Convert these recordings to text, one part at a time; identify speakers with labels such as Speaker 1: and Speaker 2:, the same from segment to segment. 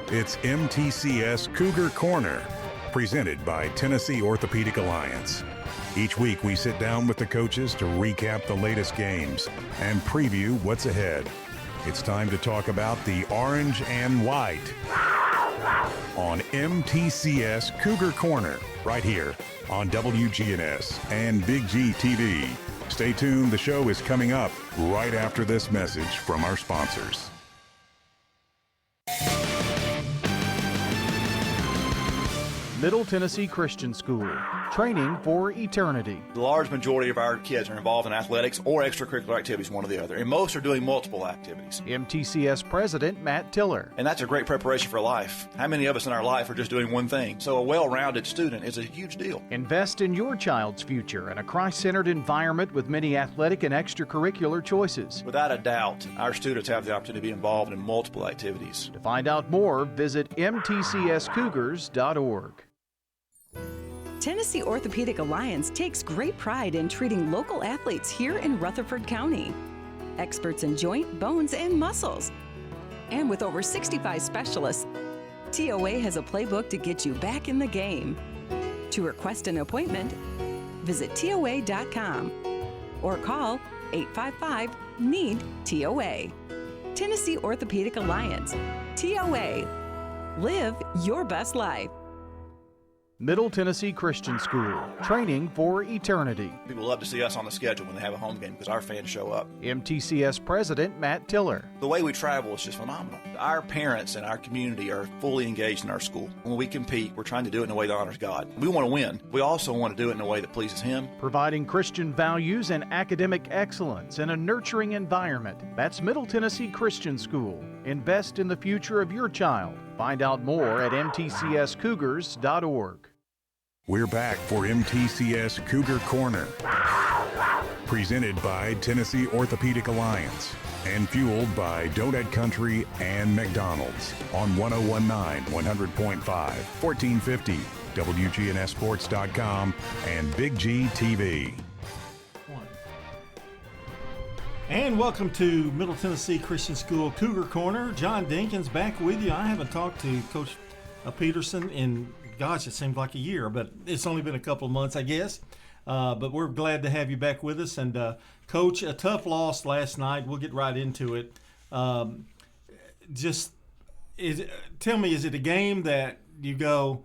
Speaker 1: It's MTCS Cougar Corner, presented by Tennessee Orthopedic Alliance. Each week we sit down with the coaches to recap the latest games and preview what's ahead. It's time to talk about the orange and white on MTCS Cougar Corner, right here on WGNS and BigGTV. Stay tuned, the show is coming up right after this message from our sponsors.
Speaker 2: Middle Tennessee Christian School, training for eternity.
Speaker 3: The large majority of our kids are involved in athletics or extracurricular activities, one or the other, and most are doing multiple activities.
Speaker 2: MTCS President Matt Tiller.
Speaker 3: And that's a great preparation for life. How many of us in our life are just doing one thing? So a well-rounded student is a huge deal.
Speaker 2: Invest in your child's future in a Christ-centered environment with many athletic and extracurricular choices.
Speaker 3: Without a doubt, our students have the opportunity to be involved in multiple activities.
Speaker 2: To find out more, visit mtcscougars.org.
Speaker 4: Tennessee Orthopedic Alliance takes great pride in treating local athletes here in Rutherford County. Experts in joint, bones, and muscles. And with over 65 specialists, TOA has a playbook to get you back in the game. To request an appointment, visit TOA.com or call 855-NEED-TOA. Tennessee Orthopedic Alliance. TOA. Live your best life.
Speaker 2: Middle Tennessee Christian School, training for eternity.
Speaker 3: People love to see us on the schedule when they have a home game because our fans show up.
Speaker 2: MTCS President Matt Tiller.
Speaker 3: The way we travel is just phenomenal. Our parents and our community are fully engaged in our school. When we compete, we're trying to do it in a way that honors God. We want to win. We also want to do it in a way that pleases Him.
Speaker 2: Providing Christian values and academic excellence in a nurturing environment. That's Middle Tennessee Christian School. Invest in the future of your child. Find out more at mtcscougars.org.
Speaker 1: We're back for MTCS Cougar Corner, presented by Tennessee Orthopedic Alliance and fueled by Donut Country and McDonald's on 1019, 100.5, 1450, WGNSSports.com, and BigGTV.
Speaker 5: And welcome to Middle Tennessee Christian School Cougar Corner. John Dinkins back with you. I haven't talked to Coach Peterson in, gosh, it seems like a year, but it's only been a couple of months, I guess. But we're glad to have you back with us. And, Coach, a tough loss last night. We'll get right into it. Tell me, is it a game that you go,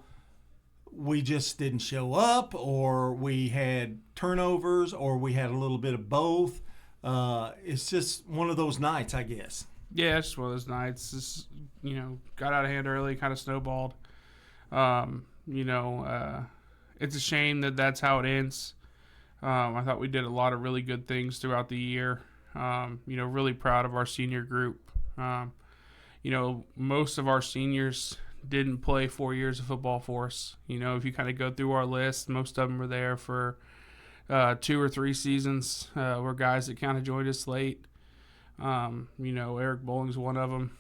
Speaker 5: we just didn't show up, or we had turnovers, or we had a little bit of both? It's just one of those nights, I guess.
Speaker 6: Yeah, it's just one of those nights. Just, got out of hand early, kind of snowballed. It's a shame that that's how it ends. I thought we did a lot of really good things throughout the year. Really proud of our senior group. Most of our seniors didn't play 4 years of football for us. If you kind of go through our list, most of them were there for 2 or 3 seasons. Were guys that kind of joined us late. Eric Bowling's one of them.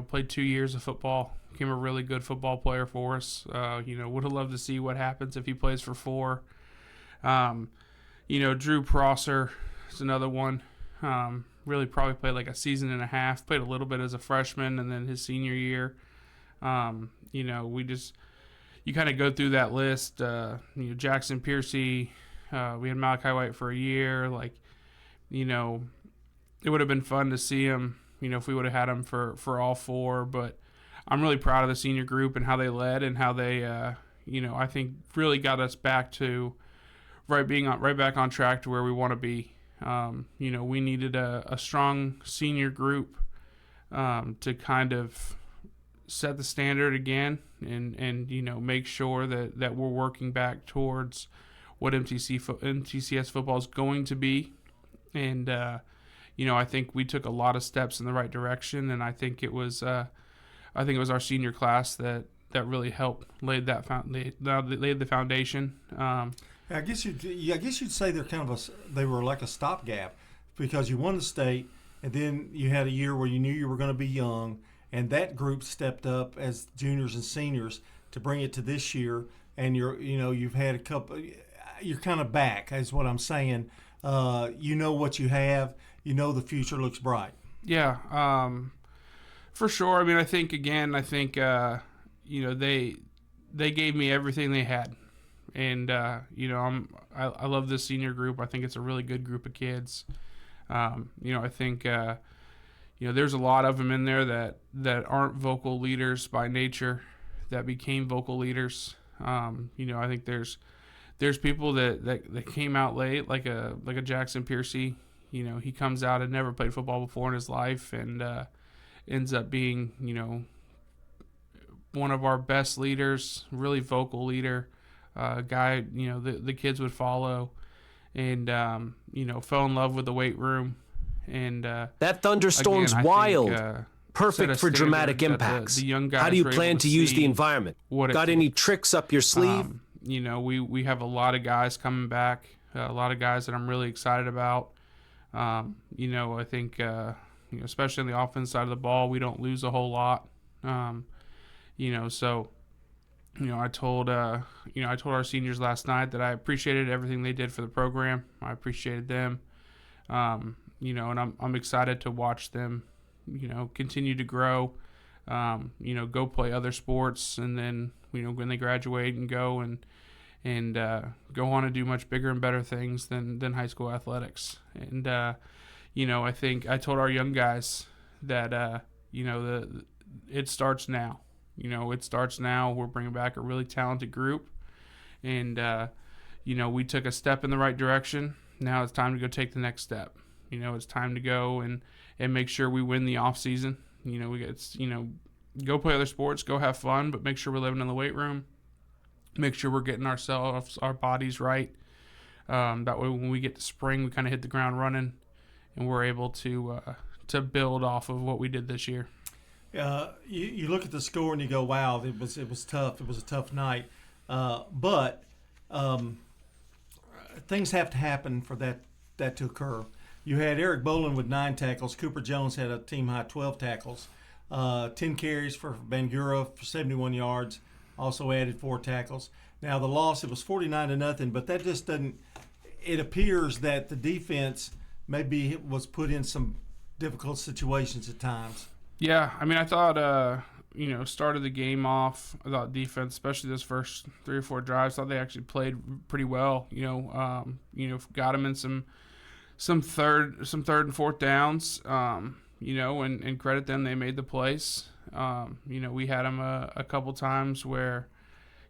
Speaker 6: Played 2 years of football. Became a really good football player for us. Would have loved to see what happens if he plays for 4. Drew Prosser is another one. Really probably played like a season and a half. Played a little bit as a freshman and then his senior year. You kind of go through that list. Jackson Piercy. We had Malachi White for a year. It would have been fun to see him, if we would have had him for all 4. But I'm really proud of the senior group and how they led and how they, I think really got us back to right back on track to where we want to be. We needed a strong senior group to kind of set the standard again and make sure that we're working back towards what MTCS football is going to be. And, I think we took a lot of steps in the right direction, and I think it was our senior class that really helped laid the foundation.
Speaker 5: I guess you'd say they were like a stopgap, because you won the state, and then you had a year where you knew you were going to be young, and that group stepped up as juniors and seniors to bring it to this year, and you've had a couple. You're kind of back, is what I'm saying. What you have. The future looks bright.
Speaker 6: Yeah. For sure. I mean, I think they gave me everything they had, and I love this senior group. I think it's a really good group of kids. I think there's a lot of them in there that aren't vocal leaders by nature, that became vocal leaders. I think there's people that came out late, like a Jackson Piercy. He comes out and never played football before in his life, and ends up being one of our best leaders, really vocal leader, guy the kids would follow, and fell in love with the weight room. And
Speaker 7: that thunderstorm's
Speaker 6: again,
Speaker 7: wild.
Speaker 6: Think,
Speaker 7: perfect for dramatic impacts.
Speaker 6: The young guys
Speaker 7: How do you plan to use the environment? Got any tricks up your sleeve?
Speaker 6: We have a lot of guys coming back, a lot of guys that I'm really excited about. I think especially on the offense side of the ball, we don't lose a whole lot. So I told our seniors last night that I appreciated everything they did for the program. I appreciated them. And I'm excited to watch them, continue to grow, go play other sports, and then, when they graduate and go and go on to do much bigger and better things than high school athletics. And, I think I told our young guys that, it starts now. It starts now. We're bringing back a really talented group, and, we took a step in the right direction. Now it's time to go take the next step. It's time to go and make sure we win the off season. Go play other sports, go have fun, but make sure we're living in the weight room. Make sure we're getting our bodies right. That way, when we get to spring, we kind of hit the ground running, and we're able to build off of what we did this year.
Speaker 5: You look at the score and you go, "Wow, it was tough. It was a tough night." But things have to happen for that to occur. You had Eric Boland with 9 tackles. Cooper Jones had a team-high 12 tackles. 10 carries for Bangura for 71 yards. Also added 4 tackles. Now, the loss, it was 49-0, but that just doesn't – it appears that the defense maybe was put in some difficult situations at times.
Speaker 6: Yeah, I mean, I thought, started the game off. I thought defense, especially those first 3 or 4 drives, thought they actually played pretty well. Got them in some third and fourth downs. And credit them, they made the plays. We had them a couple times where,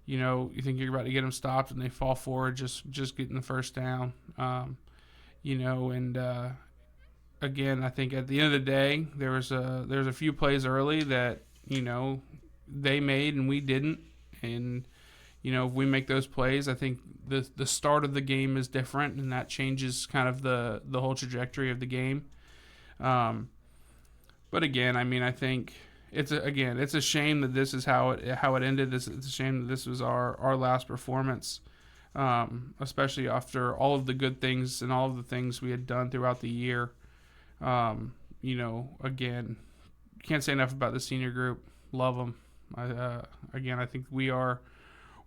Speaker 6: you think you're about to get them stopped and they fall forward, just getting the first down. Again, I think at the end of the day, there was a few plays early that, they made and we didn't. And, if we make those plays, I think the start of the game is different, and that changes kind of the whole trajectory of the game. But again, I mean, I think it's a shame that this is how it ended. It's a shame that this was our last performance, especially after all of the good things and all of the things we had done throughout the year. Again, can't say enough about the senior group. Love them. I think we're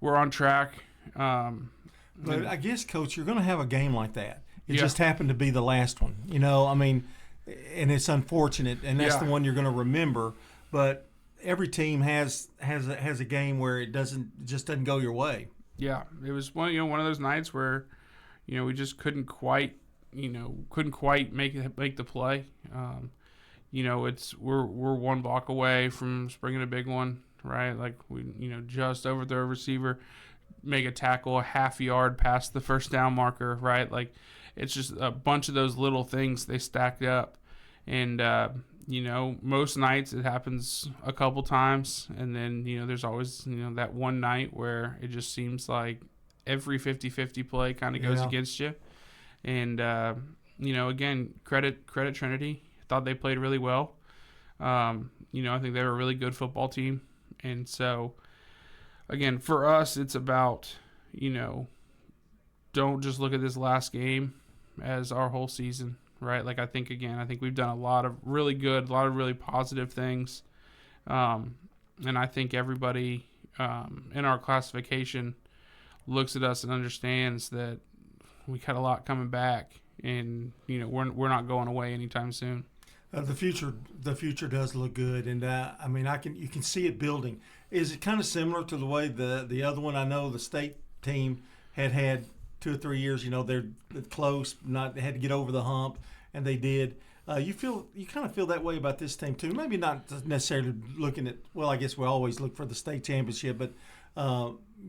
Speaker 6: on track.
Speaker 5: But I guess, Coach, you're going to have a game like that. It just happened to be the last one. And it's unfortunate, and that's the one you're going to remember. But every team has a game where it doesn't go your way. Yeah,
Speaker 6: it was one of those nights where, we just couldn't quite make the play. We're one block away from springing a big one, right? Like we just over the receiver, make a tackle a half yard past the first down marker, right? Like it's just a bunch of those little things, they stacked up. And most nights it happens a couple times, and then there's always that one night where it just seems like every 50-50 play kind of goes against you. And again, credit Trinity. Thought they played really well. I think they were a really good football team. And so again, for us, it's about, don't just look at this last game as our whole season, right? Like, I think we've done a lot of really good, a lot of really positive things. And I think everybody in our classification looks at us and understands that we got a lot coming back, and, we're not going away anytime soon.
Speaker 5: The future does look good, and I mean, you can see it building. Is it kind of similar to the way the other one? I know the state team had 2 or 3 years. You know, they're close, they had to get over the hump, and they did. You kind of feel that way about this team too. Maybe not necessarily looking at. Well, I guess we always look for the state championship, but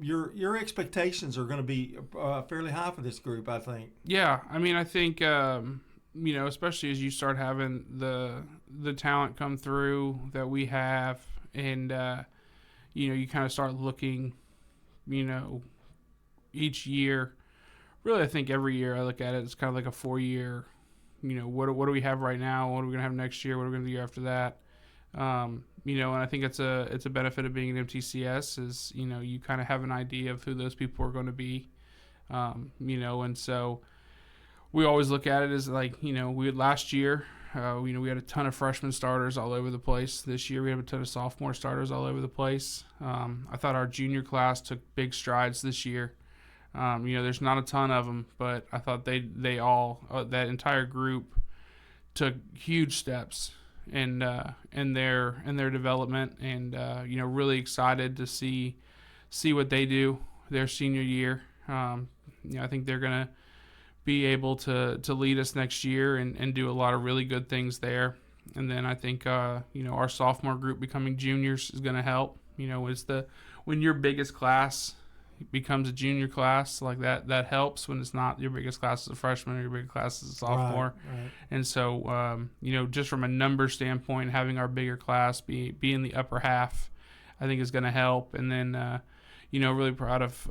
Speaker 5: your expectations are going to be fairly high for this group, I think.
Speaker 6: Yeah, I mean, I think especially as you start having the talent come through that we have, and you kind of start looking, each year. Really, I think every year I look at it, it's kind of like a 4-year. What do we have right now? What are we going to have next year? What are we going to do the year after that? And I think it's a benefit of being an MTCS is, you kind of have an idea of who those people are going to be, and so we always look at it as like, we had last year, we had a ton of freshman starters all over the place. This year we have a ton of sophomore starters all over the place. I thought our junior class took big strides this year. There's not a ton of them, but I thought they all that entire group took huge steps in their development, and really excited to see what they do their senior year. I think they're gonna be able to lead us next year and do a lot of really good things there. And then I think our sophomore group becoming juniors is gonna help. When your biggest class becomes a junior class, like that helps when it's not your biggest class as a freshman or your biggest class as a sophomore.
Speaker 5: Right.
Speaker 6: And so just from a number standpoint, having our bigger class be in the upper half, I think is going to help. And then really proud of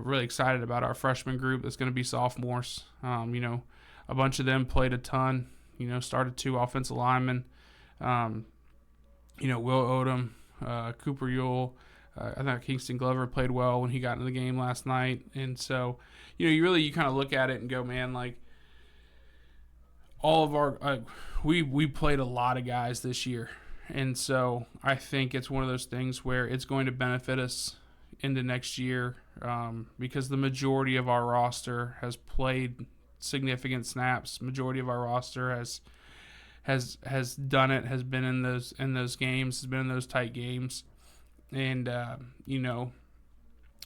Speaker 6: really excited about our freshman group that's going to be sophomores. A bunch of them played a ton, started 2 offensive linemen, Will Odom, Cooper Ewell. I thought Kingston Glover played well when he got into the game last night. And so, you kind of look at it and go, man, like all of our we played a lot of guys this year. And so I think it's one of those things where it's going to benefit us into next year because the majority of our roster has played significant snaps. Majority of our roster has done it, has been in those games, has been in those tight games. And as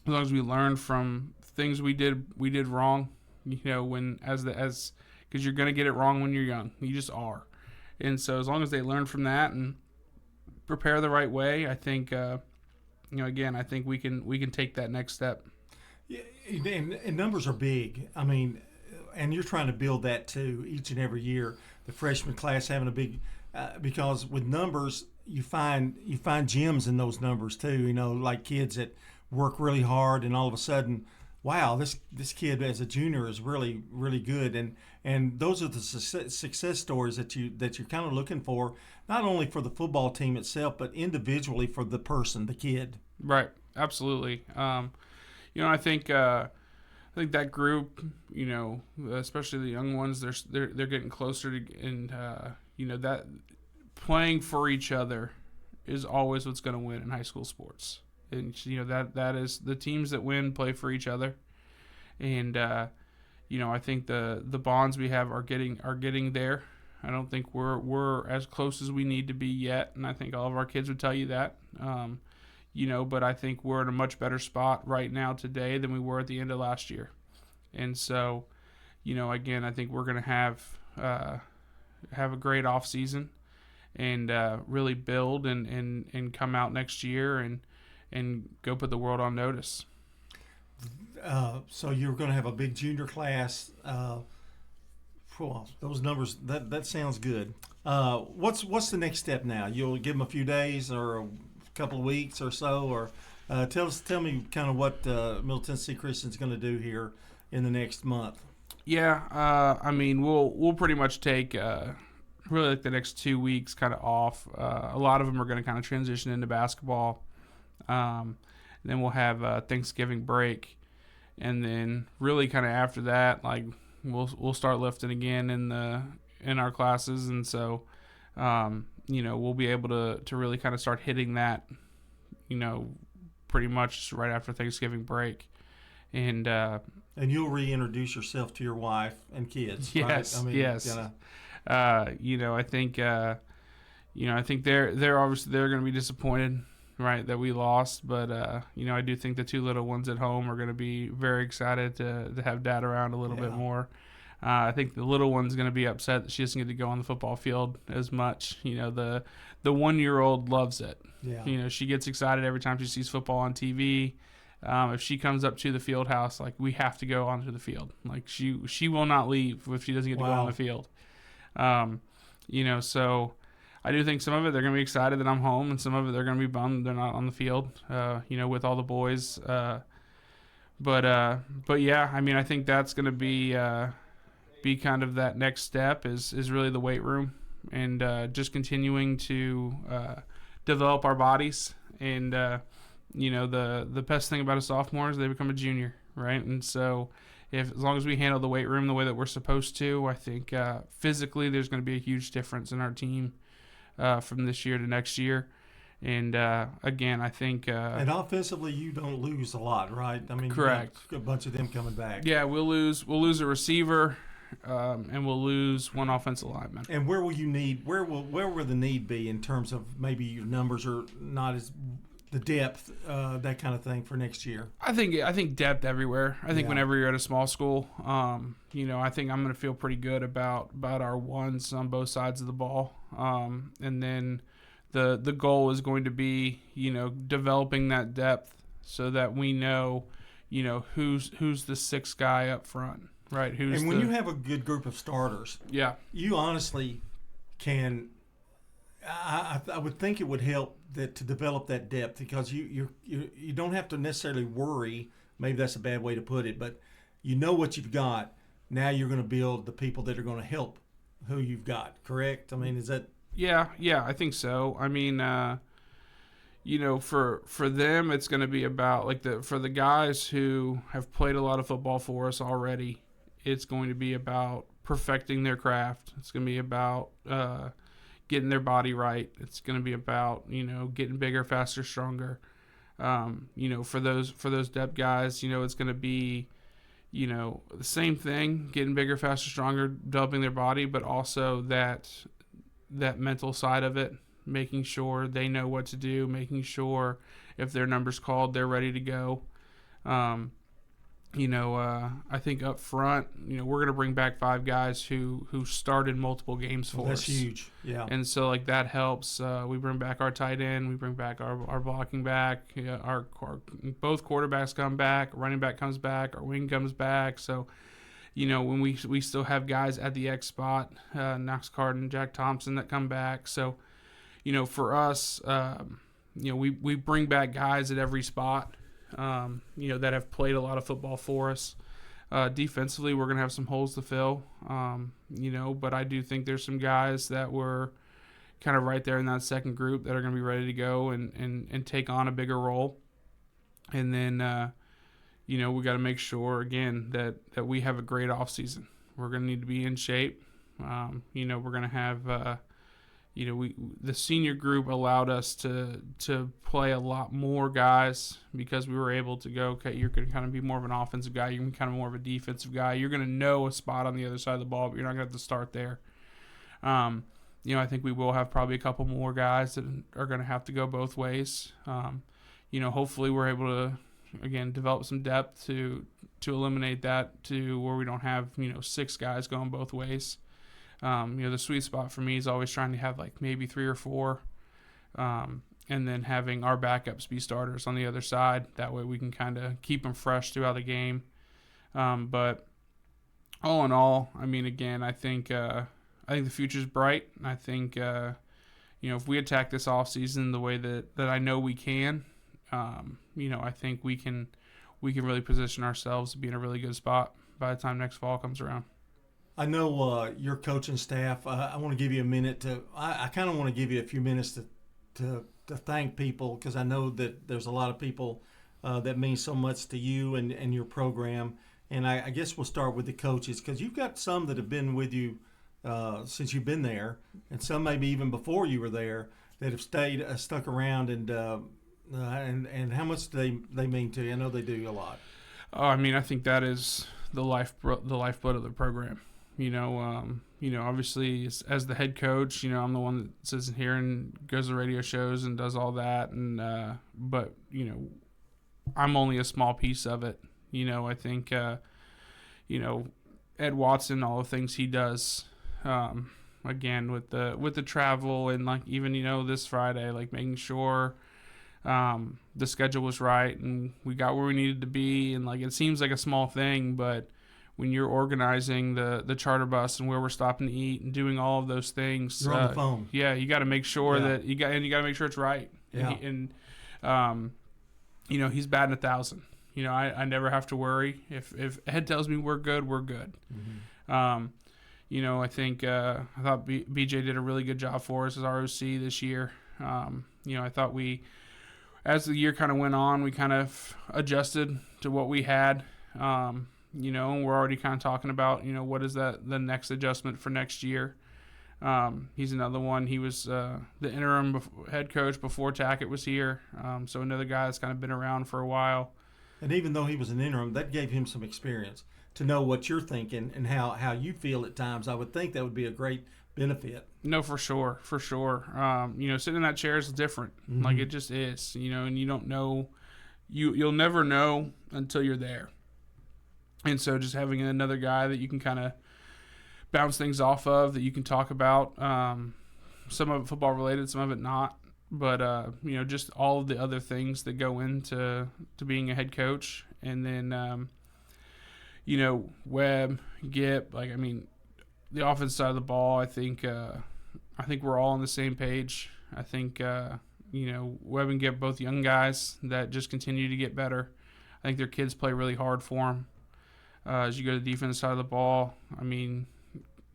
Speaker 6: long as we learn from things we did wrong, because you're gonna get it wrong when you're young, you just are. And so as long as they learn from that and prepare the right way, I think I think we can take that next step.
Speaker 5: Yeah, and numbers are big. I mean, and you're trying to build that too each and every year. The freshman class having a big because with numbers. You find gems in those numbers too. Like kids that work really hard, and all of a sudden, wow, this kid as a junior is really really good. And those are the success stories that you're kind of looking for, not only for the football team itself, but individually for the person, the kid.
Speaker 6: Right. Absolutely. I think that group, especially the young ones, they're getting closer to, and that. Playing for each other is always what's going to win in high school sports, and that is the teams that win play for each other, and I think the bonds we have are getting there. I don't think we're as close as we need to be yet, and I think all of our kids would tell you that. But I think we're in a much better spot right now today than we were at the end of last year, and so again, I think we're going to have a great off season. And really build and come out next year and go put the world on notice.
Speaker 5: So you're going to have a big junior class. Those numbers, that sounds good. What's the next step now? You'll give them a few days or a couple of weeks or so, or tell me kind of what Middle Tennessee Christian's going to do here in the next month.
Speaker 6: Yeah, we'll pretty much take. Really like the next 2 weeks kind of off. A lot of them are going to kind of transition into basketball. Then we'll have Thanksgiving break. And then really kind of after that, like we'll start lifting again in our classes. And so, we'll be able to really kind of start hitting that, pretty much right after Thanksgiving break. And you'll
Speaker 5: reintroduce yourself to your wife and kids,
Speaker 6: yes,
Speaker 5: right?
Speaker 6: yes. I think they're obviously going to be disappointed, right, that we lost. But I do think the two little ones at home are going to be very excited to have Dad around a little bit more. I think the little one's going to be upset that she doesn't get to go on the football field as much. The 1-year-old loves it. Yeah. She gets excited every time she sees football on TV. If she comes up to the field house, like, we have to go onto the field. Like, she will not leave if she doesn't get to go on the field. So I do think some of it they're going to be excited that I'm home, and some of it they're going to be bummed they're not on the field, with all the boys. But yeah, I mean, I think that's going to be kind of that next step is really the weight room, and just continuing to develop our bodies. And the best thing about a sophomore is they become a junior, right? And so as long as we handle the weight room the way that we're supposed to, I think physically there's going to be a huge difference in our team from this year to next year. And again, I think
Speaker 5: and offensively you don't lose a lot, right? I mean,
Speaker 6: correct.
Speaker 5: You got a bunch of them coming back.
Speaker 6: Yeah, we'll lose a receiver, and we'll lose one offensive lineman.
Speaker 5: And where will the need be in terms of maybe your numbers are not as the depth, that kind of thing for next year?
Speaker 6: I think depth everywhere. I think whenever you're at a small school, I think I'm going to feel pretty good about our ones on both sides of the ball. And then the goal is going to be, developing that depth so that we know, who's the sixth guy up front, right?
Speaker 5: And when you have a good group of starters, you honestly can. I would think it would help to develop that depth, because you don't have to necessarily worry. Maybe that's a bad way to put it, but you know what you've got. Now you're going to build the people that are going to help who you've got. Correct? I mean, is that?
Speaker 6: Yeah, I think so. I mean, for them, it's going to be about for the guys who have played a lot of football for us already. It's going to be about perfecting their craft. It's going to be about getting their body right. It's going to be about, getting bigger, faster, stronger. For those depth guys, it's going to be, the same thing, getting bigger, faster, stronger, developing their body, but also that mental side of it, making sure they know what to do, making sure if their number's called, they're ready to go. I think up front, we're going to bring back 5 guys who started multiple games for us.
Speaker 5: That's huge, yeah.
Speaker 6: And so, that helps. We bring back our tight end. We bring back our blocking back. Our both quarterbacks come back. Running back comes back. Our wing comes back. So, when we still have guys at the X spot, Knox Carden, Jack Thompson, that come back. So, for us, we bring back guys at every spot. That have played a lot of football for us. Defensively, we're going to have some holes to fill, but I do think there's some guys that were kind of right there in that second group that are going to be ready to go and take on a bigger role. And then, we got to make sure, again, that we have a great offseason. We're going to need to be in shape. We're going to have the senior group allowed us to play a lot more guys, because we were able to go, okay, you're going to kind of be more of an offensive guy. You're going to be kind of more of a defensive guy. You're going to know a spot on the other side of the ball, but you're not going to have to start there. I think we will have probably a couple more guys that are going to have to go both ways. Hopefully we're able to, again, develop some depth to eliminate that to where we don't have, 6 guys going both ways. The sweet spot for me is always trying to have maybe 3 or 4, and then having our backups be starters on the other side. That way we can kind of keep them fresh throughout the game. But all in all, I mean, again, I think the future's bright. I think, if we attack this offseason the way that I know we can, I think we can really position ourselves to be in a really good spot by the time next fall comes around.
Speaker 5: I know your coaching staff. I want to give you a minute I kind of want to give you a few minutes to thank people, because I know that there's a lot of people that mean so much to you and your program. And I guess we'll start with the coaches, because you've got some that have been with you since you've been there, and some maybe even before you were there, that have stuck around. And how much do they mean to you? I know they do a lot. Oh,
Speaker 6: I mean, I think that is the lifeblood of the program. obviously as the head coach, I'm the one that sits in here and goes to radio shows and does all that. And, but, I'm only a small piece of it. I think, Ed Watson, all the things he does, again, with the travel and like, even, this Friday, like making sure, the schedule was right and we got where we needed to be. And like, it seems like a small thing, but when you're organizing the charter bus and where we're stopping to eat and doing all of those things,
Speaker 5: you're on the phone.
Speaker 6: Yeah, you got to make sure that you got to make sure it's right.
Speaker 5: Yeah.
Speaker 6: He's batting 1,000. I never have to worry. If Ed tells me we're good, we're good. Mm-hmm. I think I thought BJ did a really good job for us as ROC this year. I thought as the year kind of went on, we kind of adjusted to what we had. And we're already kind of talking about, what is the next adjustment for next year. He's another one. He was the interim head coach before Tackett was here. So another guy that's kind of been around for a while.
Speaker 5: And even though he was an interim, that gave him some experience to know what you're thinking and how you feel at times. I would think that would be a great benefit.
Speaker 6: No, for sure. Sitting in that chair is different. Mm-hmm. Like it just is, and you don't know, you'll never know until you're there. And so just having another guy that you can kind of bounce things off of, that you can talk about, some of it football related, some of it not. But, just all of the other things that go into being a head coach. And then, Webb, Gip, the offense side of the ball, I think we're all on the same page. I think, Webb and Gip, both young guys that just continue to get better. I think their kids play really hard for them. As you go to the defense side of the ball,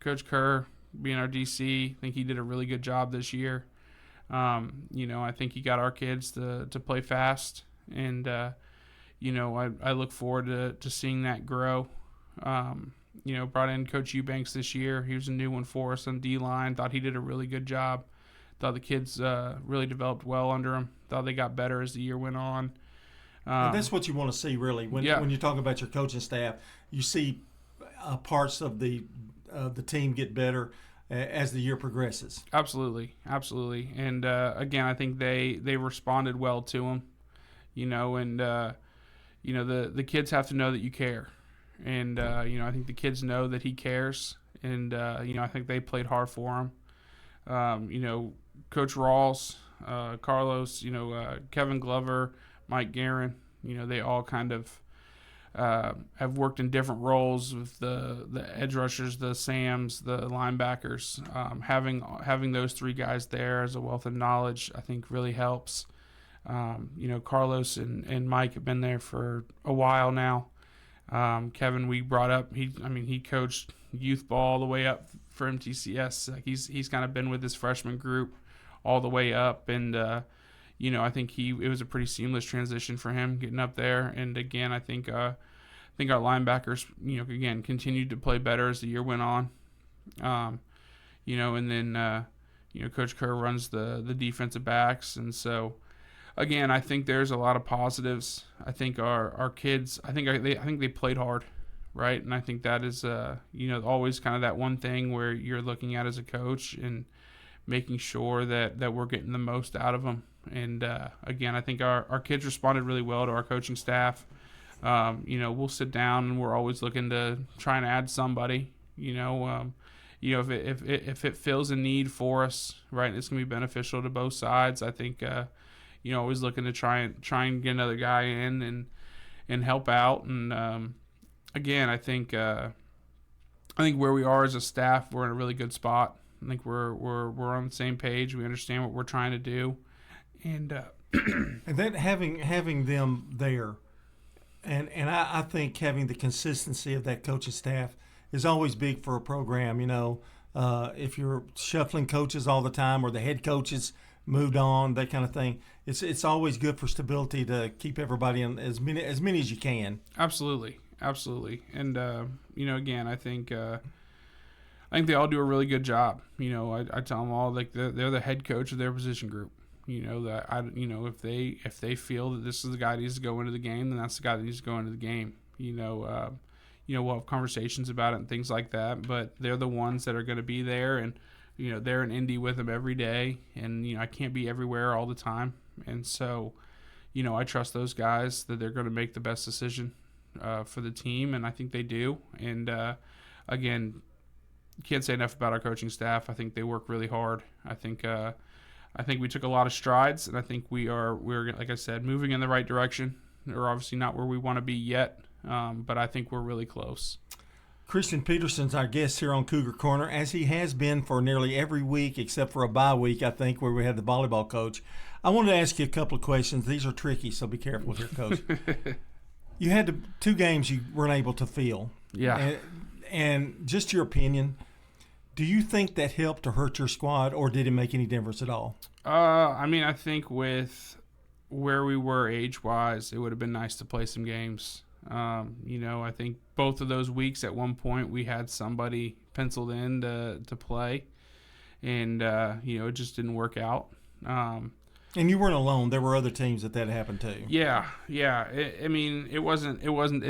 Speaker 6: Coach Kerr, being our DC, I think he did a really good job this year. I think he got our kids to play fast, and I look forward to seeing that grow. Brought in Coach Eubanks this year. He was a new one for us on D-line. Thought he did a really good job. Thought the kids really developed well under him. Thought they got better as the year went on.
Speaker 5: And that's what you want to see, really. When you talk about your coaching staff, you see parts of the team get better as the year progresses.
Speaker 6: Absolutely. And again, I think they responded well to him. The kids have to know that you care, and I think the kids know that he cares, and I think they played hard for him. Coach Rawls, Carlos, Kevin Glover, Mike Guerin, they all kind of have worked in different roles with the edge rushers, the Sams, the linebackers. Having those three guys there as a wealth of knowledge, I think really helps. Carlos and Mike have been there for a while now. Kevin, we brought up, he coached youth ball all the way up for MTCS. Like he's kind of been with his freshman group all the way up, and I think it was a pretty seamless transition for him getting up there. And again, I think our linebackers, again, continued to play better as the year went on. And then Coach Kerr runs the defensive backs, and so again, I think there's a lot of positives. I think our kids, I think they played hard, right? And I think that is always kind of that one thing where you're looking at as a coach and making sure that we're getting the most out of them. And again, I think our kids responded really well to our coaching staff. We'll sit down and we're always looking to try and add somebody. If it fills a need for us, right, it's gonna be beneficial to both sides. I think always looking to try and get another guy in and help out. And again, I think where we are as a staff, we're in a really good spot. I think we're on the same page. We understand what we're trying to do, and
Speaker 5: and then having them there, and I think having the consistency of that coaching staff is always big for a program. If you're shuffling coaches all the time or the head coaches moved on, that kind of thing, it's always good for stability to keep everybody in as many as you can.
Speaker 6: Absolutely. And again, I think they all do a really good job. I tell them all, like, they're the head coach of their position group. If they feel that this is the guy that needs to go into the game, then that's the guy that needs to go into the game. we'll have conversations about it and things like that. But they're the ones that are going to be there, and they're in Indy with them every day, and I can't be everywhere all the time, and so I trust those guys that they're going to make the best decision for the team, and I think they do. And again, can't say enough about our coaching staff. I think they work really hard. I think we took a lot of strides, and I think we're like I said, moving in the right direction. We're obviously not where we want to be yet, but I think we're really close.
Speaker 5: Christian Peterson's our guest here on Cougar Corner, as he has been for nearly every week except for a bye week, I think, where we had the volleyball coach. I wanted to ask you a couple of questions. These are tricky, so be careful here, Coach. You had 2 games you weren't able to field.
Speaker 6: Yeah.
Speaker 5: And just your opinion, do you think that helped or hurt your squad, or did it make any difference at all?
Speaker 6: I think with where we were age-wise, it would have been nice to play some games. I think both of those weeks at one point we had somebody penciled in to play, and it just didn't work out.
Speaker 5: And you weren't alone. There were other teams that happened to.
Speaker 6: Yeah. It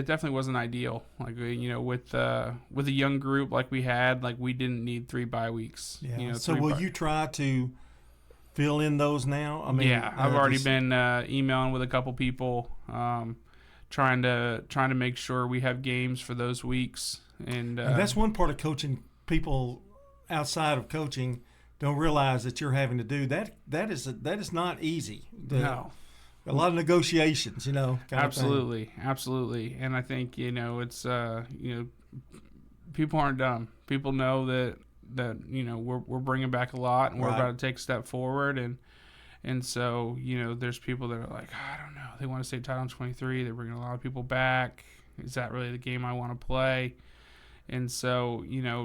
Speaker 6: definitely wasn't ideal. Like, with a young group like we had, like, we didn't need 3 bye weeks.
Speaker 5: Yeah. So will you try to fill in those now?
Speaker 6: I've already been emailing with a couple people, trying to make sure we have games for those weeks. And
Speaker 5: that's one part of coaching. People outside of coaching don't realize that you're having to do that. That is not easy.
Speaker 6: No.
Speaker 5: A lot of negotiations,
Speaker 6: Absolutely. And I think, it's people aren't dumb. People know that we're bringing back a lot, and we're about to take a step forward, and so there's people that are like, I don't know, they want to stay title in 23. They're bringing a lot of people back. Is that really the game I want to play? And so,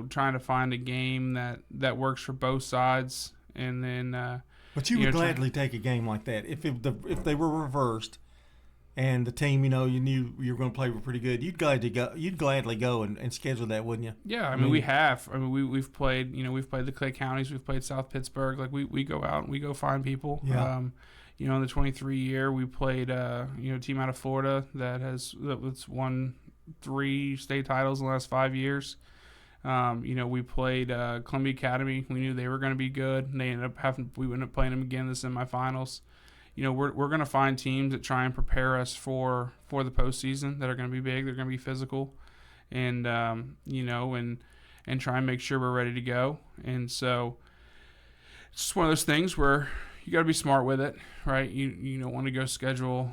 Speaker 6: trying to find a game that works for both sides, and then.
Speaker 5: But you would gladly take a game like that if they were reversed, and the team you knew you were going to play were pretty good. You'd gladly go and schedule that, wouldn't you?
Speaker 6: Yeah, we have. We've played. We've played the Clay Counties. We've played South Pittsburgh. Like we go out and we go find people.
Speaker 5: Yeah.
Speaker 6: In the 23 year, we played a team out of Florida that's won 3 state titles in the last 5 years. We played Columbia Academy. We knew they were going to be good, and we ended up playing them again in the semifinals. We're going to find teams that try and prepare us for the postseason, that are going to be big, they're going to be physical, and and try and make sure we're ready to go. And so it's just one of those things where you got to be smart with it, right? You don't want to go schedule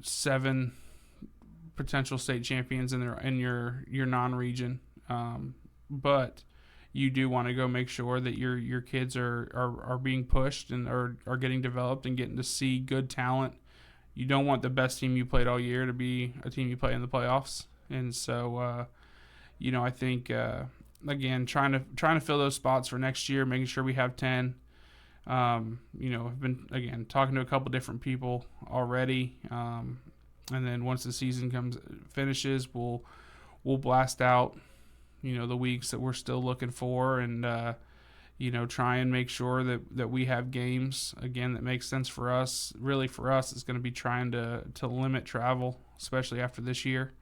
Speaker 6: 7 potential state champions in your non-region. But you do want to go make sure that your kids are being pushed and are getting developed and getting to see good talent. You don't want the best team you played all year to be a team you play in the playoffs. And so, I think again, trying to fill those spots for next year, making sure we have 10. I've been again talking to a couple different people already, and then once the season finishes, we'll blast out the weeks that we're still looking for, and try and make sure that we have games again that make sense for us. Really, for us, it's going to be trying to limit travel, especially after this year.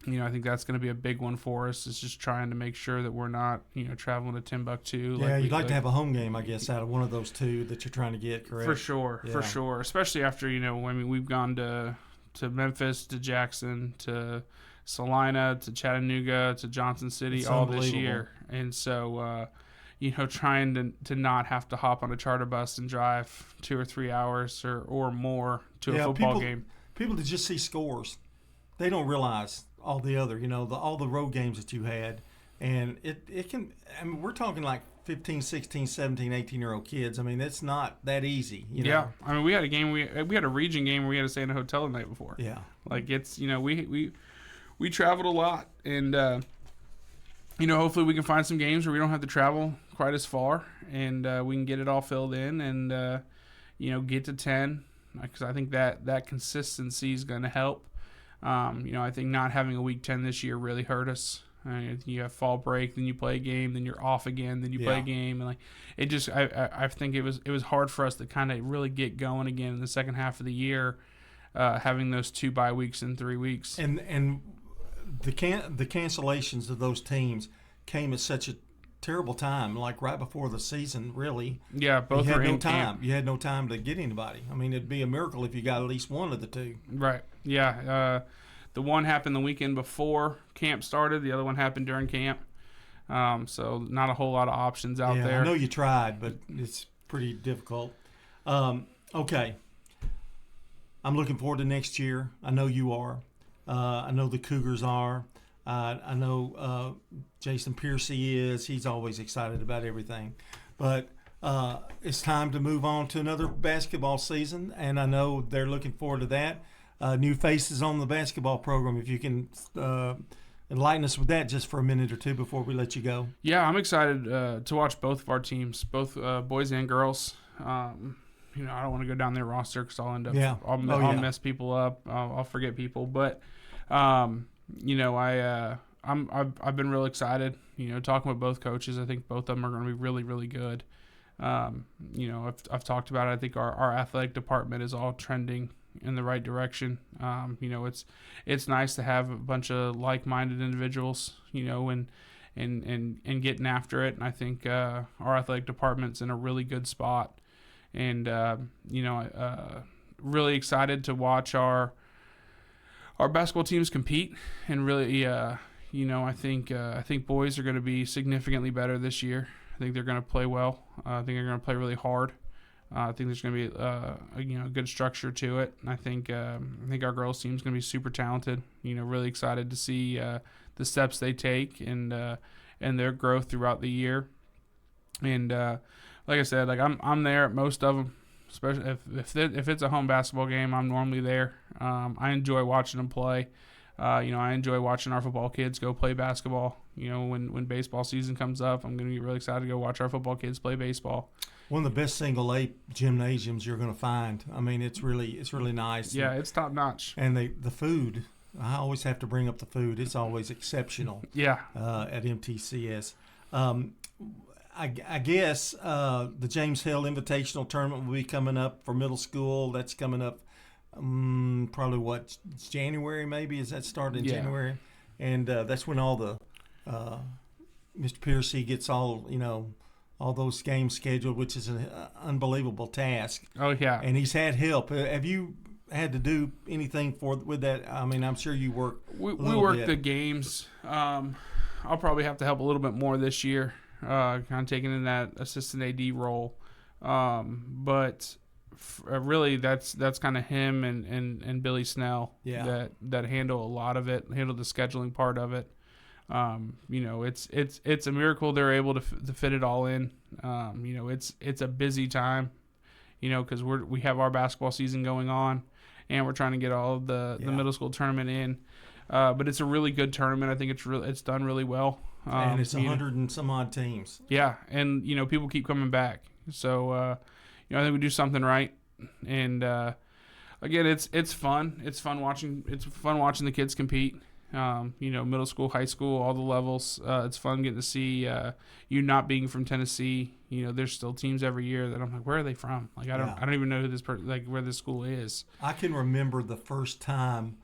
Speaker 6: I think that's going to be a big one for us, is just trying to make sure that we're not traveling to Timbuktu.
Speaker 5: Yeah, you'd like to have a home game, I guess, out of one of those 2 that you're trying to get, correct?
Speaker 6: For sure, especially after we've gone to Memphis, to Jackson, to Salina, to Chattanooga, to Johnson City,
Speaker 5: it's
Speaker 6: all this year. And so, trying to not have to hop on a charter bus and drive 2 or 3 hours or more to a football game.
Speaker 5: People that just see scores, they don't realize all the other, all the road games that you had. And it can, we're talking like 15, 16, 17, 18-year-old kids. It's not that easy,
Speaker 6: Yeah. We had a game, we had a region game where we had to stay in a hotel the night before.
Speaker 5: Yeah.
Speaker 6: Like, it's, we traveled a lot, and hopefully we can find some games where we don't have to travel quite as far, and we can get it all filled in, and get to 10, because I think that consistency is going to help. I think not having a week 10 this year really hurt us. You have fall break, then you play a game, then you're off again, then you play a game, and it just I think it was hard for us to kind of really get going again in the second half of the year. having those 2 bye weeks in 3 weeks.
Speaker 5: And the cancellations of those teams came at such a terrible time, like right before the season, really.
Speaker 6: Yeah, both were in camp.
Speaker 5: You had no time to get anybody. I mean, it'd be a miracle if you got at least one of the two.
Speaker 6: Right. Yeah. The one happened the weekend before camp started. The other one happened during camp. So not a whole lot of options out there.
Speaker 5: I know you tried, but it's pretty difficult. Okay. I'm looking forward to next year. I know you are. I know the Cougars are. I know Jason Piercy is. He's always excited about everything. But it's time to move on to another basketball season, and I know they're looking forward to that. New faces on the basketball program. If you can enlighten us with that just for a minute or two before we let you go.
Speaker 6: Yeah, I'm excited to watch both of our teams, both boys and girls. I don't want to go down their roster because I'll end up, I'll mess people up. I'll forget people. But, I've been real excited, talking with both coaches. I think both of them are going to be really, really good. I've talked about it. I think our athletic department is all trending in the right direction. It's nice to have a bunch of like-minded individuals, and getting after it. And I think our athletic department's in a really good spot. And really excited to watch our basketball teams compete. And really, I think boys are going to be significantly better this year. I think they're going to play well. I think they're going to play really hard. I think there's going to be a good structure to it. And I think our girls team is going to be super talented. Really excited to see the steps they take and their growth throughout the year. And like I said, I'm there at most of them, especially if it's a home basketball game. I'm normally there. I enjoy watching them play. I enjoy watching our football kids go play basketball. When baseball season comes up, I'm going to be really excited to go watch our football kids play baseball.
Speaker 5: One of the best single-A gymnasiums you're going to find. I mean, it's really nice.
Speaker 6: Yeah, it's top-notch.
Speaker 5: And the food, I always have to bring up the food. It's always exceptional.
Speaker 6: Yeah.
Speaker 5: At MTCS. I guess the James Hill Invitational Tournament will be coming up for middle school. That's coming up probably January maybe? Is that started in January? And that's when all the Mr. Piercy gets all those games scheduled, which is an unbelievable task.
Speaker 6: Oh, yeah.
Speaker 5: And he's had help. Have you had to do anything with that? I mean, I'm sure you work
Speaker 6: we work the games. I'll probably have to help a little bit more this year, kind of taking in that assistant AD role. But really, that's kind of him and Billy Snell that handle a lot of it, handle the scheduling part of it. It's a miracle they're able to fit it all in. It's a busy time, because we have our basketball season going on, and we're trying to get all of the middle school tournament in. But it's a really good tournament. I think it's done really well.
Speaker 5: And it's 100 and some odd teams.
Speaker 6: Yeah, and people keep coming back. So I think we do something right. And again, it's fun. It's fun watching the kids compete. Middle school, high school, all the levels. It's fun getting to see you not being from Tennessee. There's still teams every year that I'm like, where are they from? Like I don't even know who where this school is.
Speaker 5: I can remember the first time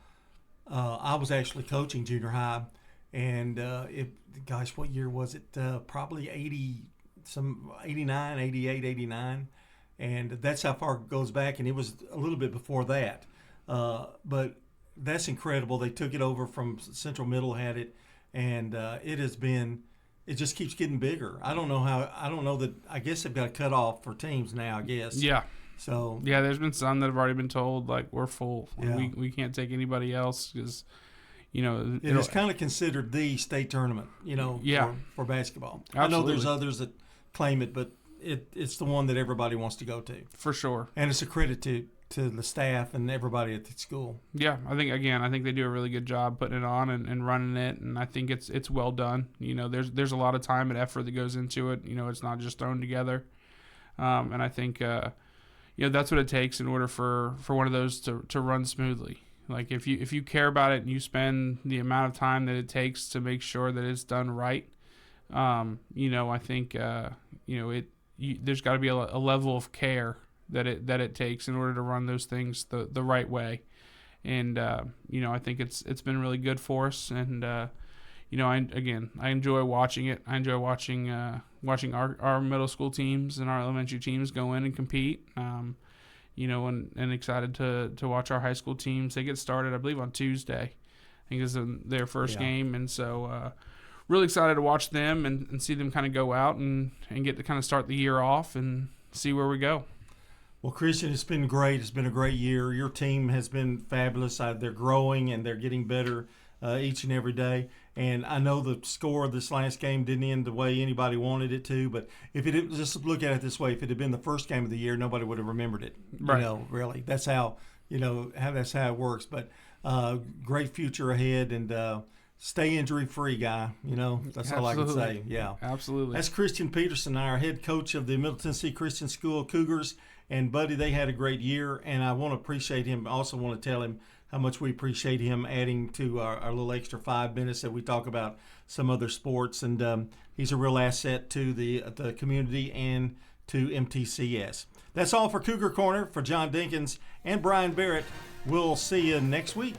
Speaker 5: I was actually coaching junior high, and what year was it? Probably 89, 88, 89. And that's how far it goes back, and it was a little bit before that. But that's incredible. They took it over from Central Middle, had it, and it just keeps getting bigger. I don't know that, I guess they've got a cutoff for teams now, I guess.
Speaker 6: Yeah.
Speaker 5: So.
Speaker 6: Yeah, there's been some that have already been told, like, we're full. Yeah. We can't take anybody else because,
Speaker 5: it's kind of considered the state tournament, for basketball.
Speaker 6: Absolutely.
Speaker 5: I know there's others that claim it, but it's the one that everybody wants to go to.
Speaker 6: For sure.
Speaker 5: And it's a credit to the staff and everybody at the school.
Speaker 6: Yeah, I think they do a really good job putting it on and running it, and I think it's well done. There's a lot of time and effort that goes into it. It's not just thrown together. And I think that's what it takes in order for one of those to run smoothly. Like if you care about it and you spend the amount of time that it takes to make sure that it's done right, I think there's got to be a level of care that it takes in order to run those things the right way. And I think it's been really good for us. And I enjoy watching it. I enjoy watching our middle school teams and our elementary teams go in and compete. And excited to watch our high school teams. They get started, I believe, on Tuesday. I think is their first game, and so really excited to watch them and see them kind of go out and get to kind of start the year off and see where we go.
Speaker 5: Well, Christian, it's been great. It's been a great year. Your team has been fabulous. They're growing and they're getting better each and every day. And I know the score of this last game didn't end the way anybody wanted it to, but just look at it this way, if it had been the first game of the year, nobody would have remembered it.
Speaker 6: Right.
Speaker 5: Really. That's how it works. But great future ahead, and stay injury-free, guy. That's all I can say. Yeah.
Speaker 6: Absolutely.
Speaker 5: That's Christian Peterson, our head coach of the Middle Tennessee Christian School Cougars. And, buddy, they had a great year, and I want to appreciate him. I also want to tell him how much we appreciate him adding to our little extra 5 minutes that we talk about some other sports. And he's a real asset to the community and to MTCS. That's all for Cougar Corner. For John Dinkins and Brian Barrett, we'll see you next week.